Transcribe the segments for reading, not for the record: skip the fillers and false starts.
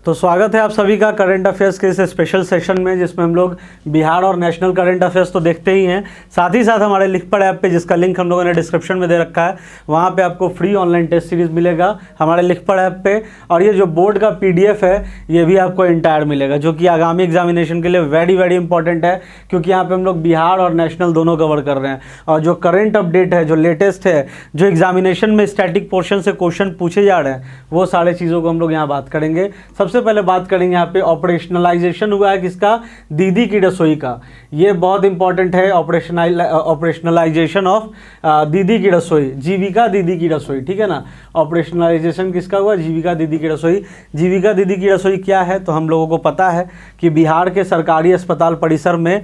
तो स्वागत है आप सभी का करंट अफेयर्स के इस स्पेशल सेशन में, जिसमें हम लोग बिहार और नेशनल करंट अफेयर्स तो देखते ही हैं, साथ ही साथ हमारे लिख पढ़ ऐप पे, जिसका लिंक हम लोगों ने डिस्क्रिप्शन में दे रखा है, वहाँ पे आपको फ्री ऑनलाइन टेस्ट सीरीज मिलेगा हमारे लिख पढ़ ऐप पे। और ये जो बोर्ड का PDF है ये भी आपको इंटायर मिलेगा, जो कि आगामी एग्जामिनेशन के लिए वेरी इंपॉर्टेंट है, क्योंकि यहाँ पर हम लोग बिहार और नेशनल दोनों कवर कर रहे हैं। और जो करंट अपडेट है, जो लेटेस्ट है, जो एग्जामिनेशन में स्टैटिक पोर्शन से क्वेश्चन पूछे जा रहे हैं, वो सारे चीज़ों को हम लोग यहाँ बात करेंगे। सबसे पहले बात करेंगे यहाँ पे ऑपरेशनलाइजेशन हुआ है किसका, दीदी की रसोई का। ये बहुत इंपॉर्टेंट है, ऑपरेशनलाइजेशन ऑफ दीदी की रसोई, जीविका दीदी की रसोई, ठीक है ना। ऑपरेशनलाइजेशन किसका हुआ, जीविका दीदी की रसोई। जीविका दीदी की रसोई क्या है, तो हम लोगों को पता है कि बिहार के सरकारी अस्पताल परिसर में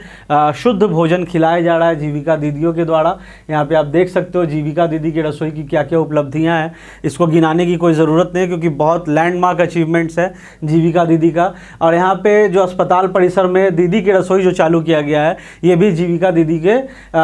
शुद्ध भोजन खिलाया जा रहा है जीविका दीदियों के द्वारा। यहाँ पे आप देख सकते हो जीविका दीदी की रसोई की क्या क्या उपलब्धियाँ हैं। इसको गिनाने की कोई ज़रूरत नहीं है, क्योंकि बहुत लैंडमार्क अचीवमेंट्स है जीविका दीदी का। और यहाँ पे जो अस्पताल परिसर में दीदी की रसोई जो चालू किया गया है, ये भी जीविका दीदी के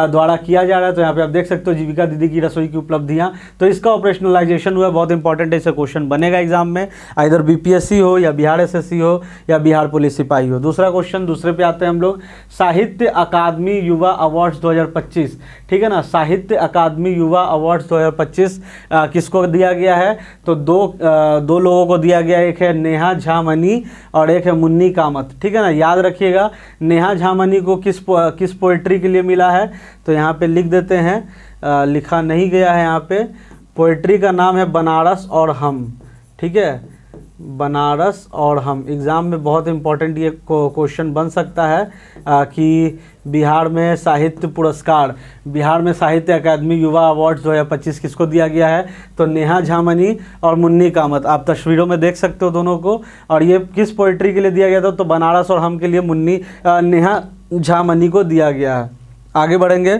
द्वारा किया जा रहा है। तो यहाँ पे आप देख सकते हो जीविका दीदी की रसोई की उपलब्धियाँ। तो इसका ऑपरेशनलाइजेशन हुआ, बहुत इंपॉर्टेंट है, इससे क्वेश्चन बनेगा एग्जाम में, इधर BPSC हो या बिहार SSC हो या बिहार पुलिस सिपाही हो। दूसरा क्वेश्चन, दूसरे पे आते हैं हम लोग, साहित्य अकादमी युवा अवार्ड्स 2025, ठीक है ना। साहित्य अकादमी युवा अवार्ड्स 2025 किसको दिया गया है, तो दो लोगों को दिया गया है। एक है नेहा झा मनी और एक है मुन्नी कामत, ठीक है ना। याद रखिएगा, नेहा झा मनी को किस पोएट्री के लिए मिला है, तो यहाँ पे लिख देते हैं, लिखा नहीं गया है यहाँ पे। पोएट्री का नाम है बनारस और हम, ठीक है, बनारस और हम। एग्ज़ाम में बहुत इंपॉर्टेंट ये क्वेश्चन बन सकता है कि बिहार में साहित्य पुरस्कार, बिहार में साहित्य अकादमी युवा अवार्ड्स 2025 किसको दिया गया है, तो नेहा झा मनी और मुन्नी कामत। आप तस्वीरों में देख सकते हो दोनों को। और ये किस पोएट्री के लिए दिया गया था, तो बनारस और हम के लिए नेहा झा मनी को दिया गया है। आगे बढ़ेंगे,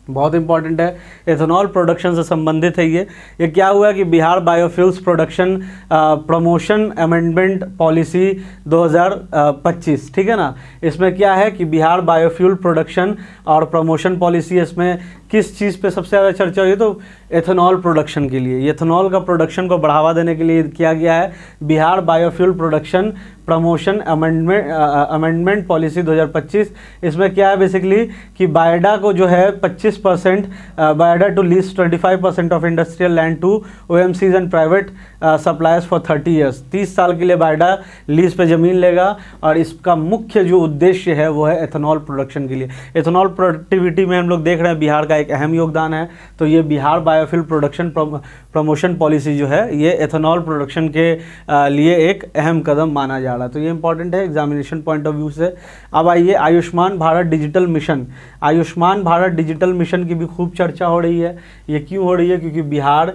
बहुत इंपॉर्टेंट है, एथेनॉल प्रोडक्शन से संबंधित है ये क्या हुआ कि Bihar biofuels production promotion amendment policy 2025, ठीक है ना। इसमें क्या है कि बिहार बायोफ्यूल प्रोडक्शन और प्रमोशन पॉलिसी, इसमें किस चीज़ पे सबसे ज़्यादा चर्चा हुई, तो एथेनॉल प्रोडक्शन के लिए। एथेनॉल का प्रोडक्शन को बढ़ावा देने के लिए किया गया है Bihar biofuel production promotion amendment policy 2025। इसमें क्या है बेसिकली कि बायडा को जो है 25%, बायडा to lease 25% of industrial land to OMCs and private suppliers for 30 years. 30 साल के लिए बायडा लीज पे ज़मीन लेगा। और इसका मुख्य जो उद्देश्य है वो है एथेनॉल प्रोडक्शन के लिए। एथेनॉल प्रोडक्टिविटी में हम लोग देख रहे हैं बिहार का एक अहम योगदान है। तो ये Bihar biofuel production promotion policy जो है, ये एथेनॉल प्रोडक्शन के लिए एक अहम कदम माना जा रहा है। तो ये इंपॉर्टेंट है एग्जामिनेशन पॉइंट ऑफ व्यू से। अब आइए Ayushman Bharat digital mission. Ayushman Bharat digital mission की भी खूब चर्चा हो रही है। ये क्यों हो रही है, क्योंकि Bihar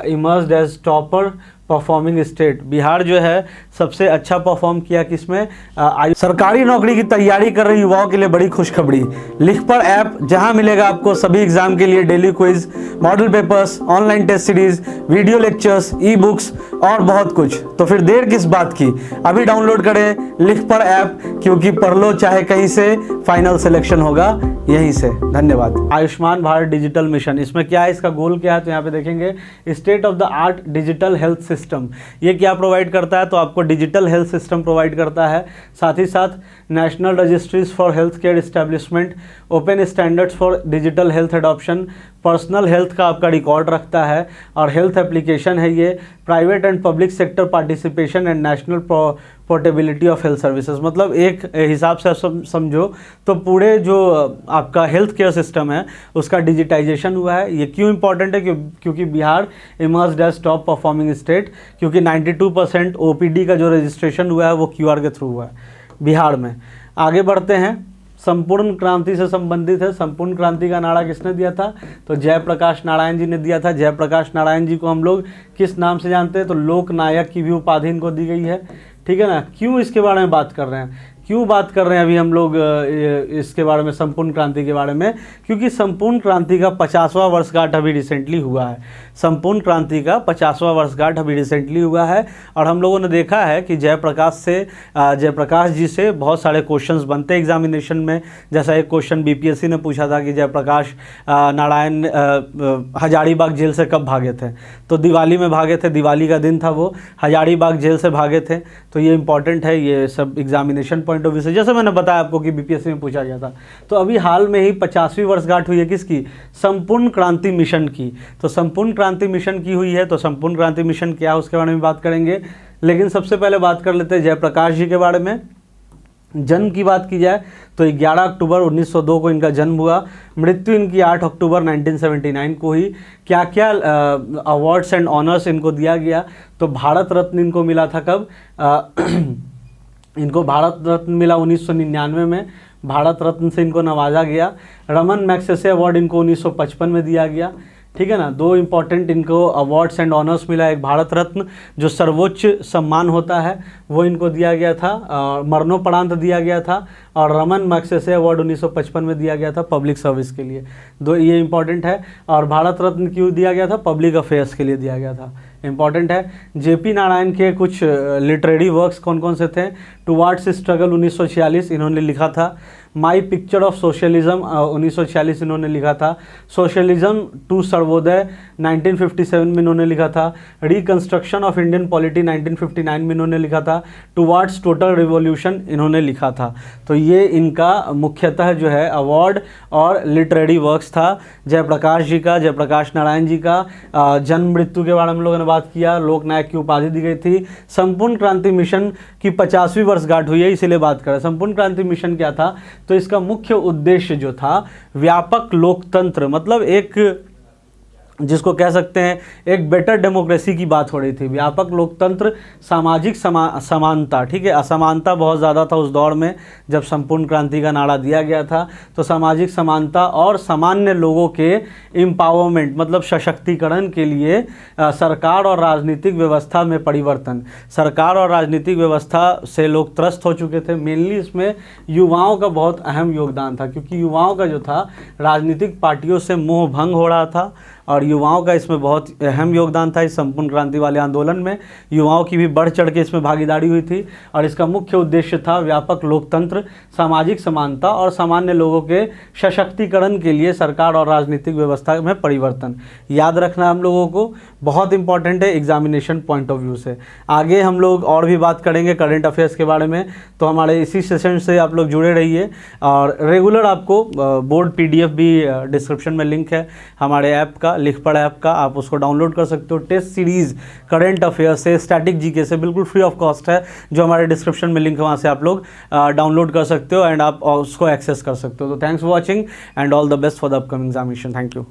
emerged as topper performing state. Bihar जो है सबसे अच्छा परफॉर्म किया किसमें, सरकारी नौकरी की तैयारी कर रहे युवाओं के लिए बड़ी खुशखबरी। लिख पढ़ ऐप, जहां मिलेगा आपको सभी एग्जाम के लिए daily quiz, model papers, online test series, video lectures, e-books और बहुत कुछ। तो फिर देर किस बात की, अभी डाउनलोड करें लिख पढ़ ऐप, क्योंकि पढ़ लो चाहे कहीं से, फाइनल सिलेक्शन होगा यहीं से। धन्यवाद। आयुष्मान भारत डिजिटल मिशन, इसमें क्या है, इसका गोल क्या है, तो यहाँ पे देखेंगे state of the art digital health system. ये क्या प्रोवाइड करता है, तो आपको डिजिटल हेल्थ सिस्टम प्रोवाइड करता है। साथ ही साथ national registries for health care establishment, open standards for digital health adoption, personal health का आपका रिकॉर्ड रखता है। और हेल्थ एप्लीकेशन है ये, private and public sector participation and national portability of health services. मतलब एक हिसाब से समझो तो पूरे जो आपका हेल्थ केयर सिस्टम है उसका डिजिटाइजेशन हुआ है। ये क्यों इंपॉर्टेंट है, क्योंकि Bihar emerged as top performing state, क्योंकि 92% OPD का जो रजिस्ट्रेशन हुआ है वो QR के थ्रू हुआ है बिहार में। आगे बढ़ते हैं, संपूर्ण क्रांति से संबंधित है। संपूर्ण क्रांति का नारा किसने दिया था, तो जयप्रकाश नारायण जी ने दिया था। जयप्रकाश नारायण जी को हम लोग किस नाम से जानते हैं, तो लोक नायक की भी उपाधि इनको दी गई है, ठीक है ना। क्यों इसके बारे में बात कर रहे हैं, क्यों बात कर रहे हैं अभी हम लोग इसके बारे में, संपूर्ण क्रांति के बारे में? क्योंकि संपूर्ण क्रांति का 50वां वर्षगांठ अभी रिसेंटली हुआ है। संपूर्ण क्रांति का 50वां वर्षगांठ अभी रिसेंटली हुआ है और हम लोगों ने देखा है कि जयप्रकाश जी से बहुत सारे क्वेश्चंस बनते हैं एग्जामिनेशन में। जैसा एक क्वेश्चन बीपीएससी ने पूछा था कि जयप्रकाश नारायण हजारीबाग जेल से कब भागे थे, तो दिवाली में भागे थे, दिवाली का दिन था वो, हजारीबाग जेल से भागे थे। तो ये इंपॉर्टेंट है, ये सब एग्जामिनेशन पॉइंट ऑफ व्यू से, जैसे मैंने बताया आपको कि बीपीएससी में पूछा गया था। तो अभी हाल में ही 50वीं वर्षगांठ हुई है किसकी? संपूर्ण क्रांति मिशन की। तो संपूर्ण क्रांति मिशन की हुई है, तो संपूर्ण क्रांति मिशन क्या है उसके बारे में बात करेंगे। लेकिन सबसे पहले बात कर लेते हैं जयप्रकाश जी के बारे में। जन्म की बात की जाए तो 11 अक्टूबर 1902 को इनका जन्म हुआ। मृत्यु इनकी 8 अक्टूबर 1979 को हुई। क्या क्या अवार्ड्स एंड ऑनर्स इनको दिया गया? तो भारत रत्न इनको मिला था कब? इनको भारत रत्न मिला 1999 में, भारत रत्न से इनको नवाजा गया। रमन मैग्सेसे अवार्ड इनको 1955 में दिया गया। ठीक है ना, दो इंपॉर्टेंट इनको अवार्ड्स एंड ऑनर्स मिला। एक भारत रत्न जो सर्वोच्च सम्मान होता है वो इनको दिया गया था, मरणोपरांत दिया गया था, और रमन मैग्सेसे अवार्ड 1955 में दिया गया था पब्लिक सर्विस के लिए। दो ये इंपॉर्टेंट है। और भारत रत्न क्यों दिया गया था? पब्लिक अफेयर्स के लिए दिया गया था, इंपॉर्टेंट है। जेपी नारायण के कुछ लिटरेरी वर्क्स कौन कौन से थे? टुवार्ड्स स्ट्रगल 1946 इन्होंने लिखा था। माई पिक्चर ऑफ सोशलिज्म 1946 इन्होंने लिखा था। सोशलिज्म टू सर्वोदय 1957 में इन्होंने लिखा था। रिकंस्ट्रक्शन ऑफ इंडियन पॉलिटी 1959 में इन्होंने लिखा था। टुवार्ड्स टोटल रिवॉल्यूशन इन्होंने लिखा था। तो ये इनका मुख्यतः जो है अवार्ड और लिटरेरी वर्क्स था। जयप्रकाश जी का, जयप्रकाश नारायण जी का जन्म मृत्यु के बारे में हम लोगों ने बात किया। लोकनायक की उपाधि दी गई थी। संपूर्ण क्रांति मिशन की 50वीं वर्षगांठ हुई है, इसीलिए बात करें। संपूर्ण क्रांति मिशन क्या था? तो इसका मुख्य उद्देश्य जो था व्यापक लोकतंत्र, मतलब एक जिसको कह सकते हैं एक बेटर डेमोक्रेसी की बात हो रही थी। व्यापक लोकतंत्र, सामाजिक समानता, ठीक है, असमानता बहुत ज़्यादा था उस दौर में जब संपूर्ण क्रांति का नारा दिया गया था। तो सामाजिक समानता और सामान्य लोगों के एम्पावरमेंट, मतलब सशक्तिकरण के लिए सरकार और राजनीतिक व्यवस्था में परिवर्तन। सरकार और राजनीतिक व्यवस्था से लोग त्रस्त हो चुके थे। मेनली इसमें युवाओं का बहुत अहम योगदान था, क्योंकि युवाओं का जो था राजनीतिक पार्टियों से मोह भंग हो रहा था और युवाओं का इसमें बहुत अहम योगदान था। इस संपूर्ण क्रांति वाले आंदोलन में युवाओं की भी बढ़ चढ़ के इसमें भागीदारी हुई थी और इसका मुख्य उद्देश्य था व्यापक लोकतंत्र, सामाजिक समानता और सामान्य लोगों के सशक्तिकरण के लिए सरकार और राजनीतिक व्यवस्था में परिवर्तन। याद रखना हम लोगों को, बहुत इंपॉर्टेंट है एग्जामिनेशन पॉइंट ऑफ व्यू से। आगे हम लोग और भी बात करेंगे करंट अफेयर्स के बारे में, तो हमारे इसी सेशन से आप लोग जुड़े रहिए। और रेगुलर आपको बोर्ड PDF भी डिस्क्रिप्शन में लिंक है हमारे ऐप का, लिख पढ़ ऐप का, आप उसको डाउनलोड कर सकते हो। टेस्ट सीरीज़ करंट अफेयर से, स्टैटिक जीके से बिल्कुल फ्री ऑफ कॉस्ट है, जो हमारे डिस्क्रिप्शन में लिंक है, वहाँ से आप लोग डाउनलोड कर सकते हो एंड आप उसको एक्सेस कर सकते हो। तो thanks for watching and all the best for the upcoming examination. Thank you.